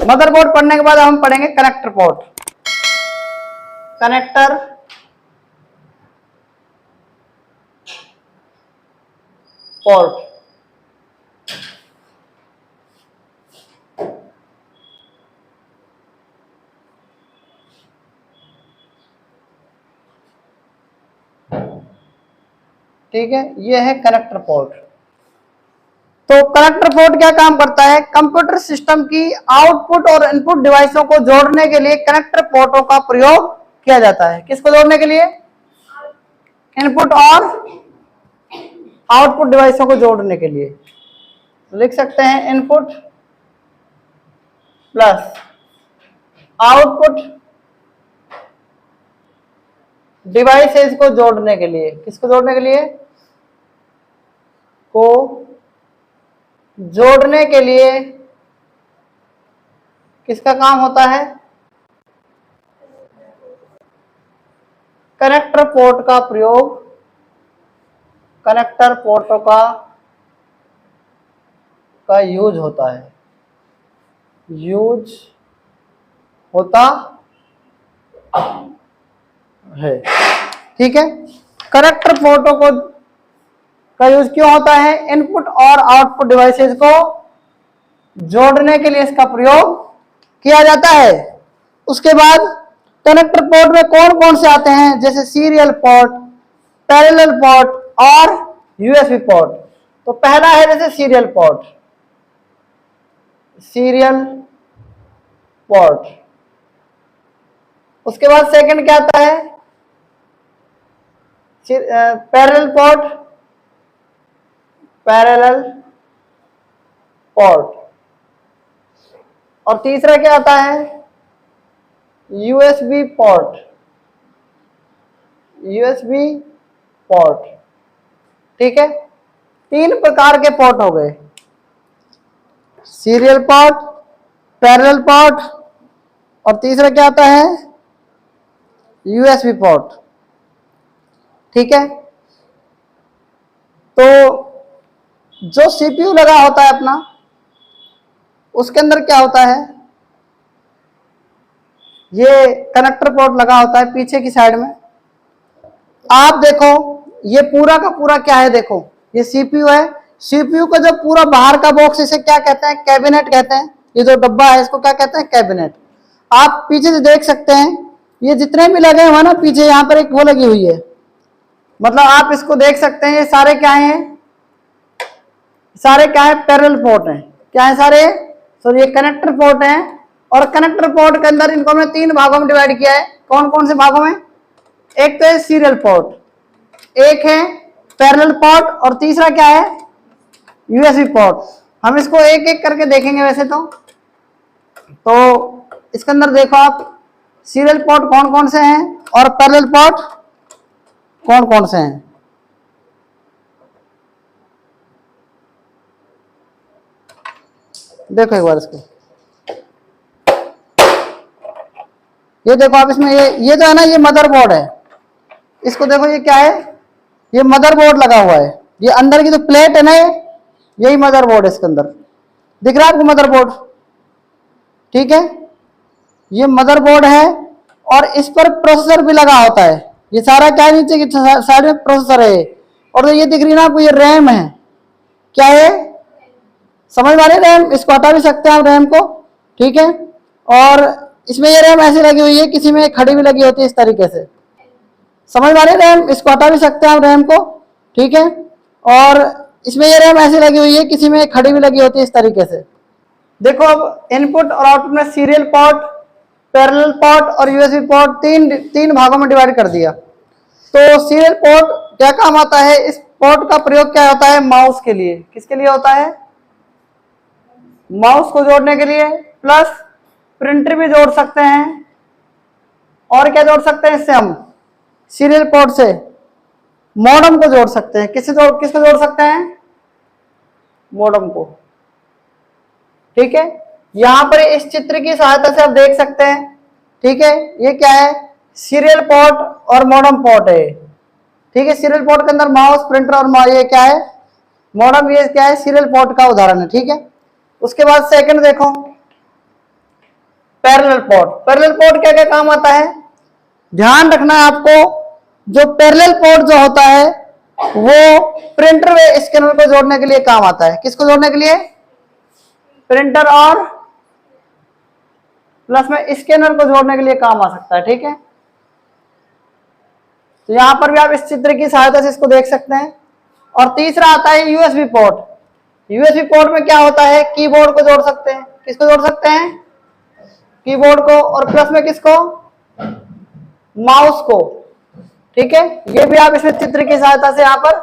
Motherboard पढ़ने के बाद हम पढ़ेंगे कनेक्टर पोर्ट। कनेक्टर पोर्ट, ठीक है, ये है कनेक्टर पोर्ट। तो कनेक्टर पोर्ट क्या काम करता है? कंप्यूटर सिस्टम की आउटपुट और इनपुट डिवाइसों को जोड़ने के लिए कनेक्टर पोर्टों का प्रयोग किया जाता है। किसको जोड़ने के लिए? इनपुट और आउटपुट डिवाइसों को जोड़ने के लिए। लिख सकते हैं इनपुट प्लस आउटपुट डिवाइसेस को जोड़ने के लिए। किसको जोड़ने के लिए? को जोड़ने के लिए किसका काम होता है? कनेक्टर पोर्ट का प्रयोग, कनेक्टर पोर्टों का यूज होता है, यूज होता है, ठीक है। कनेक्टर पोर्टों को का यूज क्यों होता है? इनपुट और आउटपुट डिवाइसेस को जोड़ने के लिए इसका प्रयोग किया जाता है। उसके बाद कनेक्टर पोर्ट में कौन कौन से आते हैं? जैसे सीरियल पोर्ट, पैरेलल पोर्ट और यूएसबी पोर्ट। तो पहला है जैसे सीरियल पोर्ट, सीरियल पोर्ट। उसके बाद सेकंड क्या आता है? Parallel port, parallel port. और तीसरा क्या आता है? यूएसबी पोर्ट, यूएसबी पोर्ट, ठीक है। तीन प्रकार के पोर्ट हो गए, सीरियल पोर्ट, पैरेलल पोर्ट और तीसरा क्या आता है? यूएसबी पोर्ट, ठीक है। तो जो सीपीयू लगा होता है अपना, उसके अंदर क्या होता है? ये कनेक्टर पोर्ट लगा होता है पीछे की साइड में। आप देखो ये पूरा का पूरा क्या है? देखो ये सीपीयू है। सीपीयू का जो पूरा बाहर का बॉक्स, इसे क्या कहते हैं? कैबिनेट कहते हैं। ये जो डब्बा है इसको क्या कहते हैं? कैबिनेट। आप पीछे से देख सकते हैं ये जितने भी लगे हुए हैं ना पीछे, यहाँ पर एक वो लगी हुई है, मतलब आप इसको देख सकते हैं। ये सारे क्या हैं? सारे क्या है? पैरेलल पोर्ट हैं। क्या है सारे? सो ये कनेक्टर पोर्ट हैं। और कनेक्टर पोर्ट के अंदर इनको हमने तीन भागों में डिवाइड किया है। कौन कौन से भागों में? एक तो है सीरियल पोर्ट, एक है पैरेलल पोर्ट और तीसरा क्या है? USB port. हम इसको एक एक करके देखेंगे वैसे तो इसके अंदर देखो आप, सीरियल पोर्ट कौन कौन से हैं और पैरेलल पोर्ट कौन कौन से हैं। देखो एक बार इसको, ये देखो आप इसमें ये जो है ना, ये मदरबोर्ड है। इसको देखो ये क्या है? ये मदरबोर्ड लगा हुआ है। ये अंदर की जो प्लेट है ना, यही मदरबोर्ड है। इसके अंदर दिख रहा है आपको मदरबोर्ड, ठीक है। ये मदरबोर्ड है और इस पर प्रोसेसर भी लगा होता है। ये सारा क्या है? नीचे की साइड में प्रोसेसर है। और ये दिख रही है ना आपको, ये रैम है। क्या है? समझ में आ रही है? रैम। इसको हटा भी सकते हैं आप रैम को, ठीक है। और इसमें ये रैम ऐसी लगी हुई है, किसी में खड़ी भी लगी होती है इस तरीके से। समझ में आ रही है? रैम। इसको हटा भी सकते हैं आप रैम को, ठीक है। और इसमें ये रैम ऐसी लगी हुई है, किसी में खड़ी भी लगी होती है इस तरीके से। देखो अब इनपुट और आउटपुट में सीरियल पोर्ट, पैरेलल पोर्ट और यूएसबी पोर्ट तीन भागों में डिवाइड कर दिया। तो सीरियल पोर्ट क्या काम आता है? इस पोर्ट का प्रयोग क्या होता है? माउस के लिए। किसके लिए होता है? माउस को जोड़ने के लिए, प्लस प्रिंटर भी जोड़ सकते हैं। और क्या जोड़ सकते हैं इससे? हम सीरियल पोर्ट से मॉडेम को जोड़ सकते हैं। किसको जोड़ सकते हैं? मॉडेम को, ठीक है। यहां पर इस चित्र की सहायता से आप देख सकते हैं, ठीक है। ये क्या है? सीरियल पोर्ट और मॉडेम पोर्ट है, ठीक है। सीरियल पोर्ट के अंदर माउस, प्रिंटर और ये क्या है? मॉडेम। ये क्या है? सीरियल पोर्ट का उदाहरण है, ठीक है। उसके बाद सेकंड देखो, पैरेलल पोर्ट। पैरेलल पोर्ट क्या क्या काम आता है, ध्यान रखना है आपको। जो पैरेलल पोर्ट जो होता है वो प्रिंटर व स्कैनर को जोड़ने के लिए काम आता है। किसको जोड़ने के लिए, प्रिंटर और प्लस में स्कैनर को जोड़ने के लिए काम आ सकता है। ठीक है, तो यहां पर भी आप इस चित्र की सहायता से इसको देख सकते हैं। और तीसरा आता है यूएसबी पोर्ट। यूएसबी पोर्ट में क्या होता है, कीबोर्ड को जोड़ सकते हैं। किसको जोड़ सकते हैं, कीबोर्ड को, और प्लस में किसको, माउस को। ठीक है, ये भी आप इसमें चित्र की सहायता से यहां पर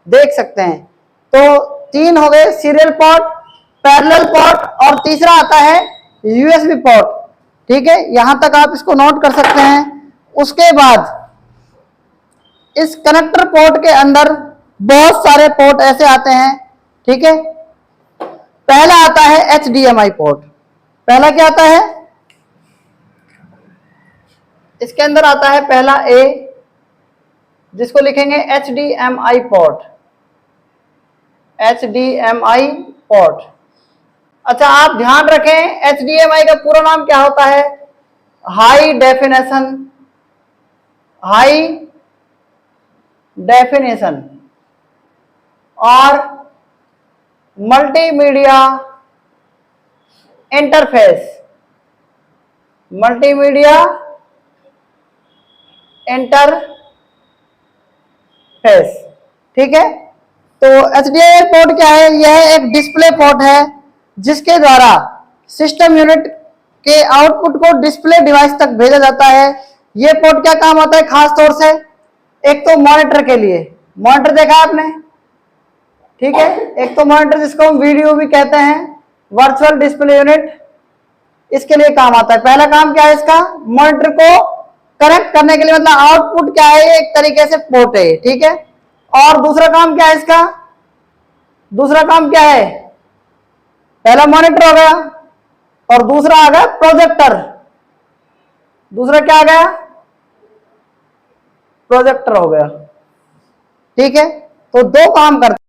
देख सकते हैं। तो तीन हो गए, सीरियल पोर्ट, पैरेलल पोर्ट, और तीसरा आता है यूएसबी पोर्ट। ठीक है, यहां तक आप इसको नोट कर सकते हैं। उसके बाद इस कनेक्टर पोर्ट के अंदर बहुत सारे पोर्ट ऐसे आते हैं। ठीक है, पहला आता है HDMI पोर्ट। पहला क्या आता है, इसके अंदर आता है पहला ए, जिसको लिखेंगे HDMI पोर्ट। HDMI port. अच्छा, आप ध्यान रखें HDMI का पूरा नाम क्या होता है, हाई डेफिनेशन और मल्टीमीडिया इंटरफेस। Multimedia interface. ठीक है, तो HDMI पोर्ट क्या है, यह एक डिस्प्ले पोर्ट है जिसके द्वारा सिस्टम यूनिट के आउटपुट को डिस्प्ले डिवाइस तक भेजा जाता है। यह पोर्ट क्या काम आता है, खास तौर से एक तो मॉनिटर के लिए, मॉनिटर देखा है आपने। ठीक है, एक तो मॉनिटर जिसको हम वीडियो भी कहते हैं, वर्चुअल डिस्प्ले यूनिट, इसके लिए काम आता है। पहला काम क्या है इसका, मॉनिटर को कनेक्ट करने के लिए, मतलब आउटपुट क्या है, एक तरीके से पोर्ट है। ठीक है, और दूसरा काम क्या है इसका, दूसरा काम क्या है, पहला मॉनिटर हो गया और दूसरा आ गया प्रोजेक्टर। दूसरा क्या आ गया, प्रोजेक्टर हो गया। ठीक है, तो दो काम करते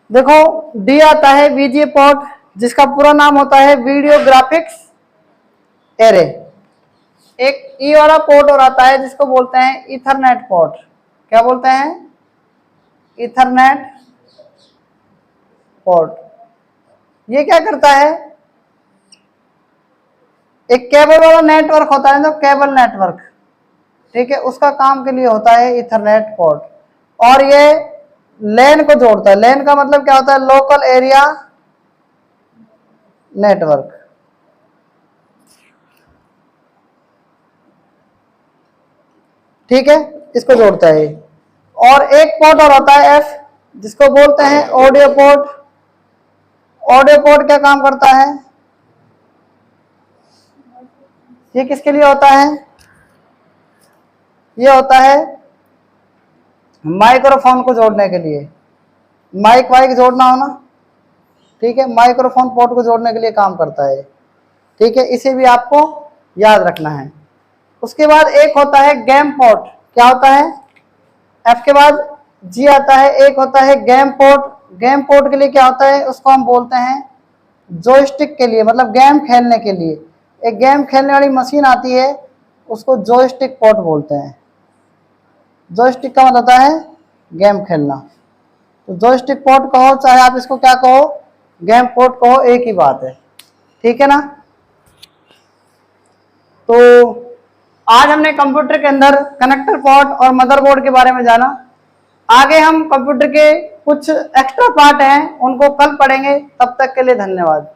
देखो डी आता है वीजीए पोर्ट, जिसका पूरा नाम होता है वीडियो ग्राफिक्स एरे। एक ई वाला पोर्ट और आता है जिसको बोलते हैं इथरनेट पोर्ट। क्या बोलते हैं? Ethernet port. ये क्या करता है? एक केबल वाला नेटवर्क होता है ना, केबल नेटवर्क, ठीक है, उसका काम के लिए होता है इथरनेट पोर्ट। और ये लैन को जोड़ता है। लैन का मतलब क्या होता है? Local area network. ठीक है, इसको जोड़ता है। और एक पोर्ट और होता है एफ, जिसको बोलते हैं ऑडियो पोर्ट। ऑडियो पोर्ट क्या काम करता है? ये किसके लिए होता है? ये होता है माइक्रोफोन को जोड़ने के लिए। माइक वाइक जोड़ना हो ना, ठीक है, माइक्रोफोन पोर्ट को जोड़ने के लिए काम करता है। ठीक है, इसे भी आपको याद रखना है। उसके बाद एक होता है गेम पोर्ट। क्या होता है? एफ के बाद जी आता है। एक होता है गेम पोर्ट। गेम पोर्ट के लिए क्या होता है? उसको हम बोलते हैं जॉयस्टिक के लिए, मतलब गेम खेलने के लिए। एक गेम खेलने वाली मशीन आती है, उसको जॉयस्टिक पोर्ट बोलते हैं। जॉयस्टिक का मतलब होता है गेम खेलना। तो जॉयस्टिक पोर्ट कहो, चाहे आप इसको क्या कहो, गेम पोर्ट कहो, एक ही बात है। ठीक है ना? तो आज हमने कंप्यूटर के अंदर कनेक्टर पोर्ट और मदरबोर्ड के बारे में जाना। आगे हम कंप्यूटर के कुछ एक्स्ट्रा पार्ट हैं, उनको कल पढ़ेंगे। तब तक के लिए धन्यवाद।